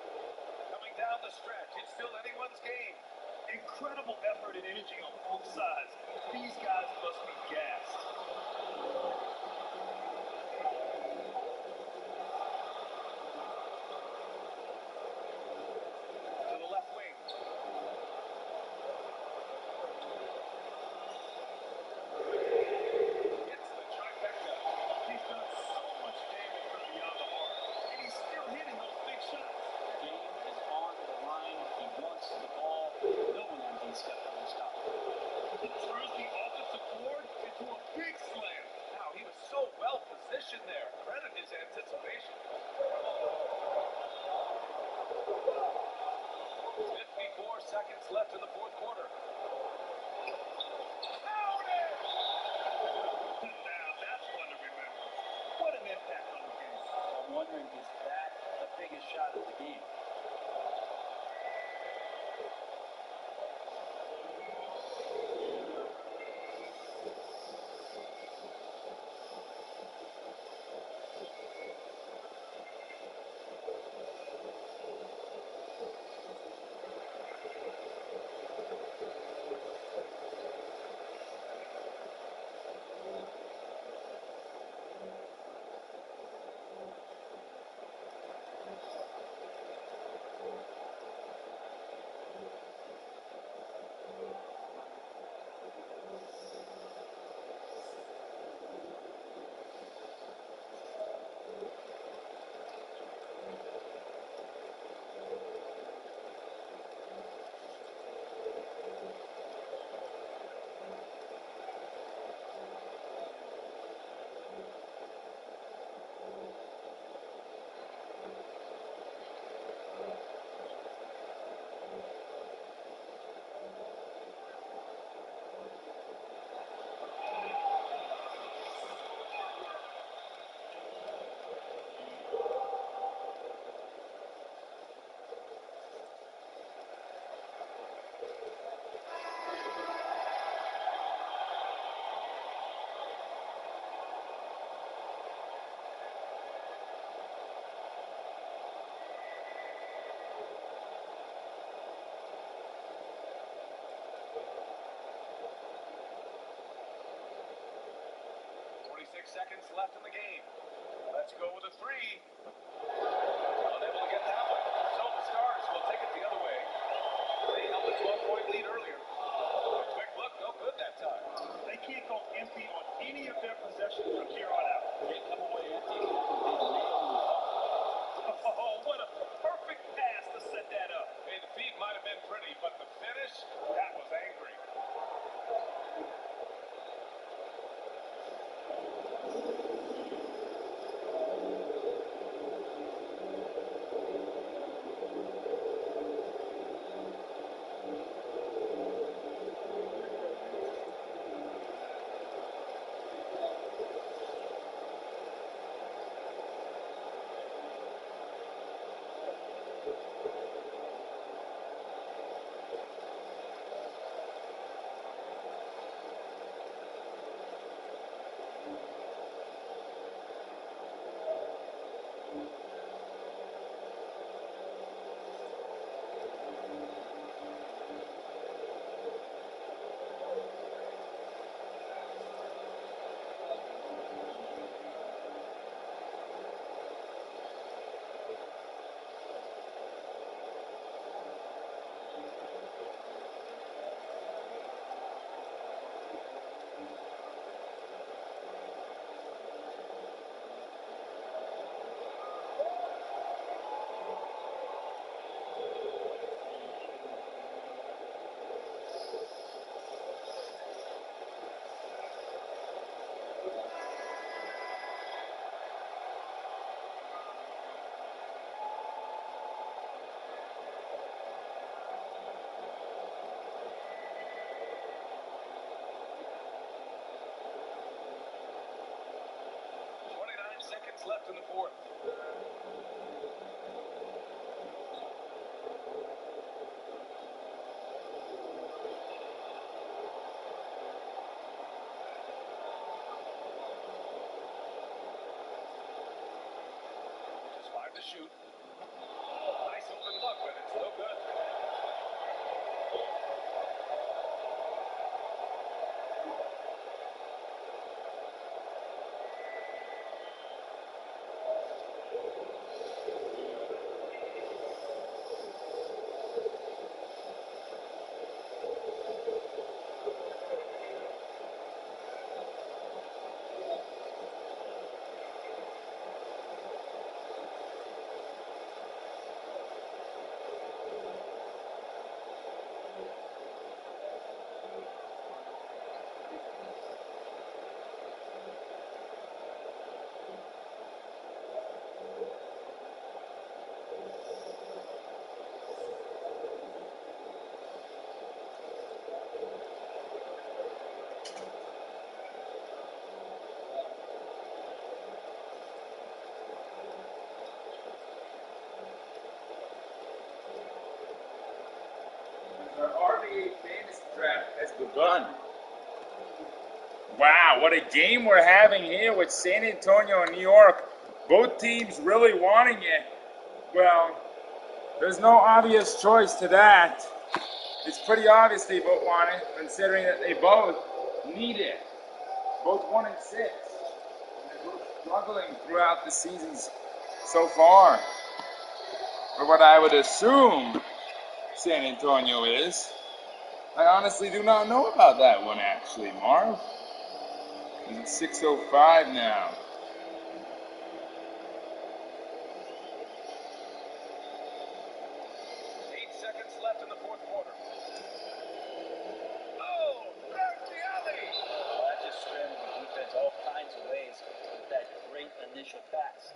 seconds left in the game. Let's go with a three. Unable to get that one. So the Stars will take it the other way. They held a 12-point lead earlier. Quick look, no good that time. They can't go empty on any of their possessions from here on out. They come away empty. They nail the puck. Oh, what a perfect pass to set that up. Hey, the feed might have been pretty, but the finish, that was angry. Seconds left in the fourth. Just 5 to shoot. Nice open look, but it's no good. The RBA Fantasy Draft has begun. Wow, what a game we're having here with San Antonio and New York. Both teams really wanting it. Well, there's no obvious choice to that. It's pretty obvious they both want it, considering that they both need it. Both 1-6. And they're both struggling throughout the seasons so far. For what I would assume San Antonio is. I honestly do not know about that one, actually, Marv. It's 6:05 now. Seconds left in the fourth quarter. Oh, there's the alley. That just scrambled the defense all kinds of ways with that great initial pass.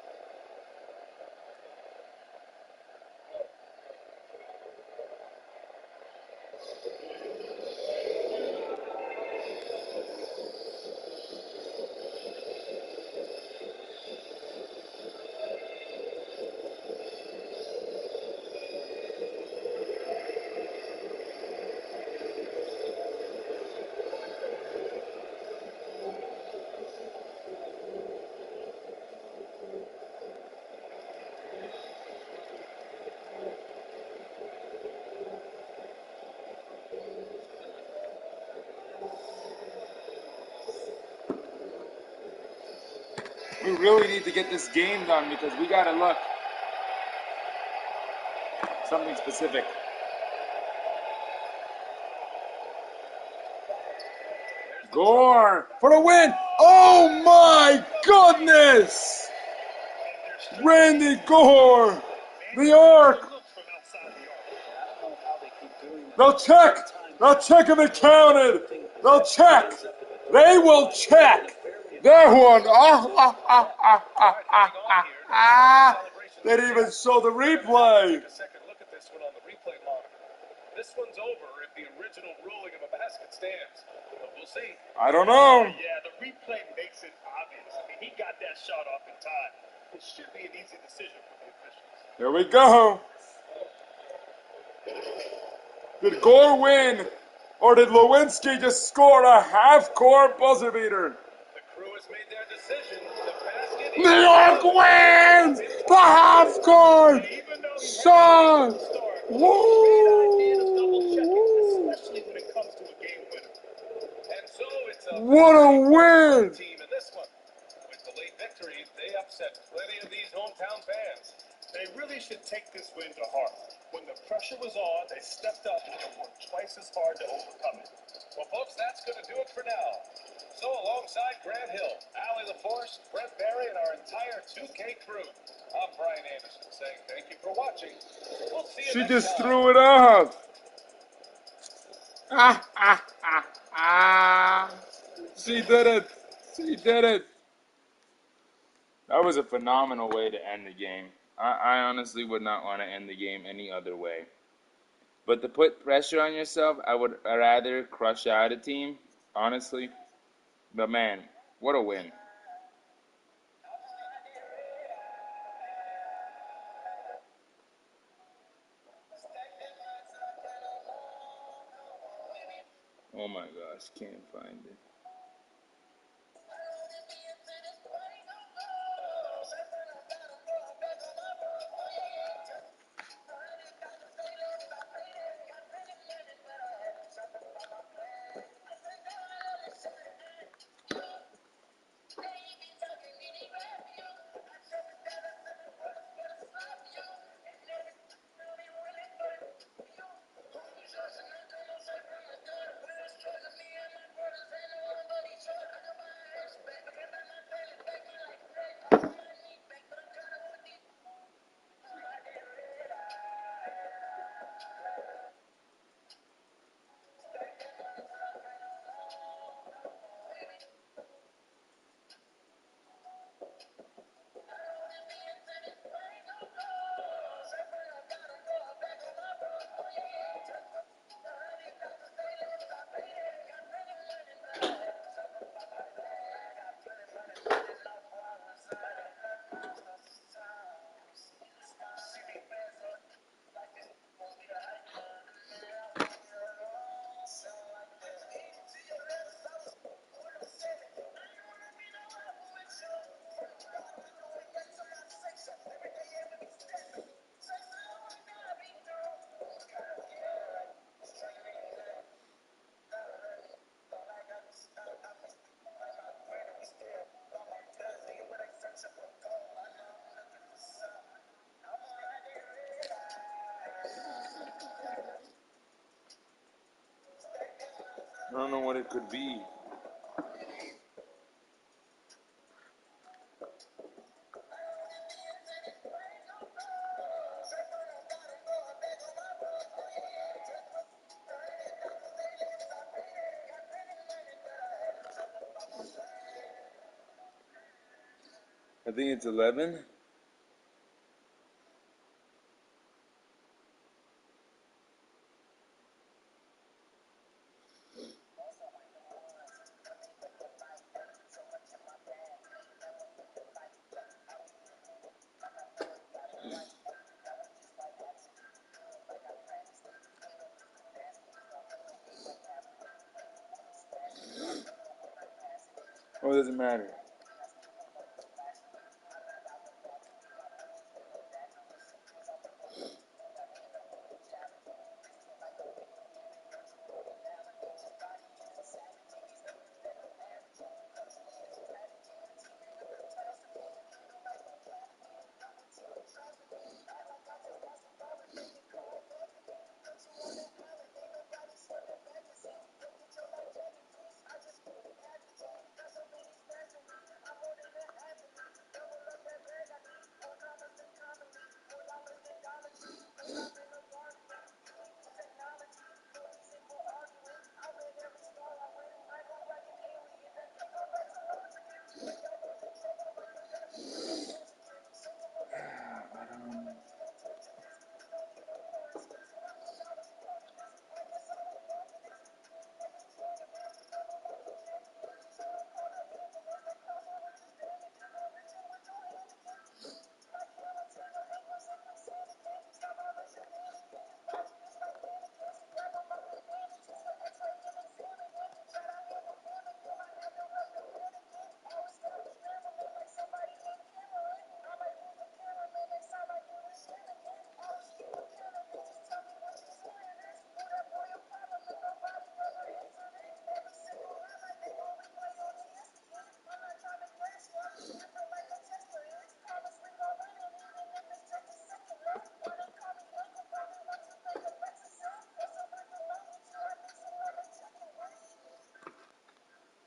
We really need to get this game done because we got to look something specific. Gore for the win. Oh my goodness! Randy Gore, New York. They'll check. They'll check if it counted. They'll check. They will check. That one. They didn't even show the replay. Take a second look at this one on the replay monitor. This one's over if the original ruling of a basket stands. But we'll see. I don't know. Yeah, the replay makes it obvious. I mean, he got that shot off in time. It should be an easy decision for the officials. Here we go. Did Gore win? Or did Lewinsky just score a half-court buzzer beater? The crew has made their decision. The basket New York wins! The half-court shot! Woo! Especially when it comes to a game winner. And so it's a What a win! team in this one. With the late victory, they upset plenty of these hometown fans. They really should take this win to heart. When the pressure was on, they stepped up and worked twice as hard to overcome it. Well, folks, that's going to do it for now. So alongside Grant Hill, Allie LaForce, Brent Barry, and our entire 2K crew, I'm Brian Anderson saying thank you for watching. We'll see you She next just time. threw it off. She did it. She did it. That was a phenomenal way to end the game. I honestly would not want to end the game any other way. But to put pressure on yourself, I would rather crush out a team, honestly. But man, what a win. Oh my gosh, can't find it. I don't know what it could be. I think it's 11. Oh, it doesn't matter.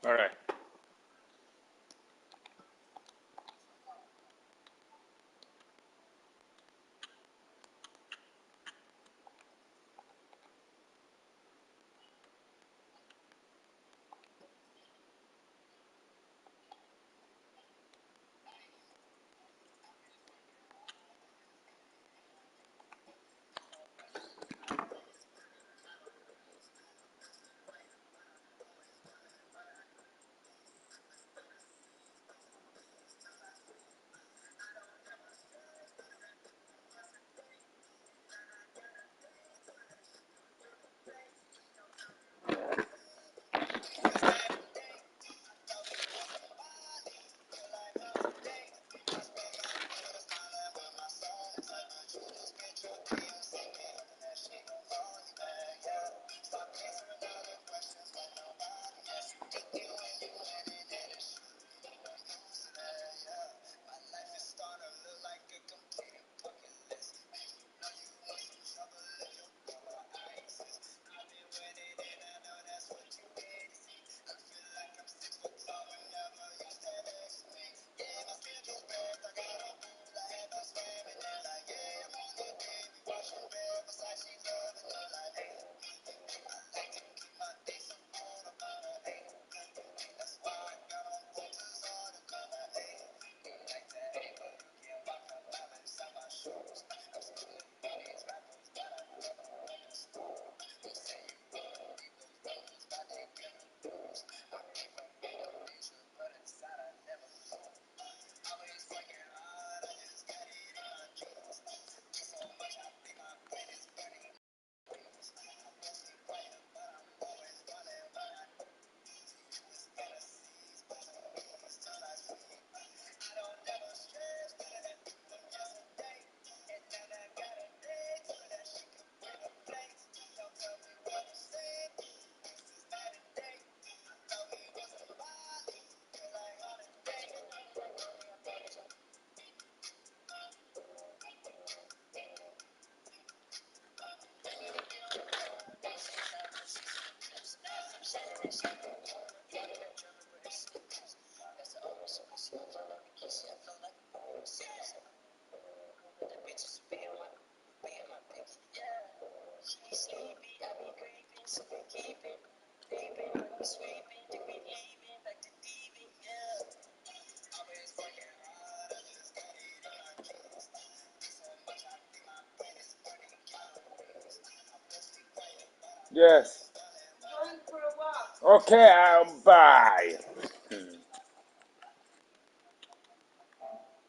All right. Yes. Okay, bye.